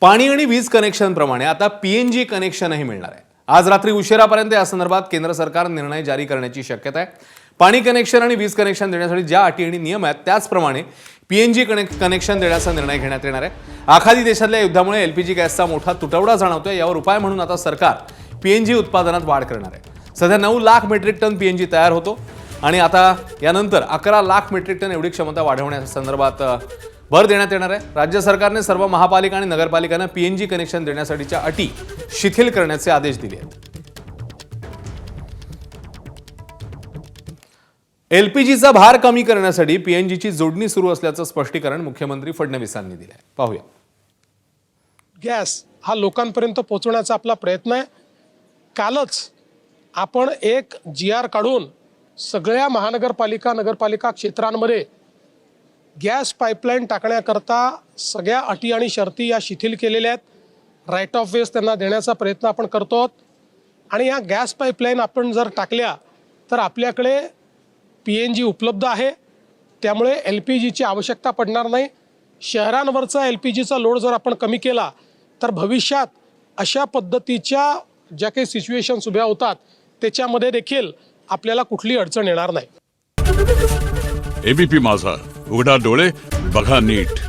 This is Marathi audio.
पाणी आणि वीज कनेक्शनप्रमाणे आता पीएनजी कनेक्शनही मिळणार आहे। आज रात्री उशिरापर्यंत या संदर्भात केंद्र सरकार निर्णय जारी करण्याची शक्यता आहे। पाणी कनेक्शन आणि वीज कनेक्शन देण्यासाठी ज्या अटी आणि नियम आहेत त्याचप्रमाणे पीएनजी कनेक्शन देण्याचा निर्णय घेण्यात येणार आहे। आखाती देशातल्या युद्धामुळे एलपीजी गॅसचा मोठा तुटवडा जाणवतोय। यावर उपाय म्हणून आता सरकार पीएनजी उत्पादनात वाढ करणार आहे। सध्या 9 लाख मेट्रिक टन पीएनजी तयार होतो आणि आता यानंतर 11 लाख मेट्रिक टन एवढी क्षमता वाढवण्यासंदर्भात भर देण्यात येणार आहे। राज्य सरकारने सर्व महापालिका आणि नगरपालिकांना पीएनजी कनेक्शन देण्यासाठीच्या अटी शिथिल करण्याचे आदेश दिले आहेत। एलपीजीचा भार कमी करण्यासाठी पीएनजीची जोडणी सुरू असल्याचं स्पष्टीकरण मुख्यमंत्री फडणवीसांनी दिलं आहे। पाहूया। गॅस हा लोकांपर्यंत पोहोचवण्याचा आपला प्रयत्न आहे। कालच आपण एक GR काढून सगळ्या महानगरपालिका नगरपालिका क्षेत्रांमध्ये गॅस पाईपलाईन टाकण्याकरता सगळ्या अटी आणि शर्ती या शिथिल केलेल्या आहेत। राईट ऑफ वेज त्यांना देण्याचा प्रयत्न आपण करतो आहोत आणि या गॅस पाईपलाईन आपण जर टाकल्या तर आपल्याकडे पीएनजी उपलब्ध आहे, त्यामुळे एलपीजीची आवश्यकता पडणार नाही। शहरांवरचा एलपीजीचा लोड जर आपण कमी केला तर भविष्यात अशा पद्धतीच्या ज्या काही सिच्युएशन्स उभ्या होतात त्याच्यामध्ये देखील आपल्याला कुठली अडचण येणार नाही। एबीपी माझा, उघडा डोळे बघा नीट।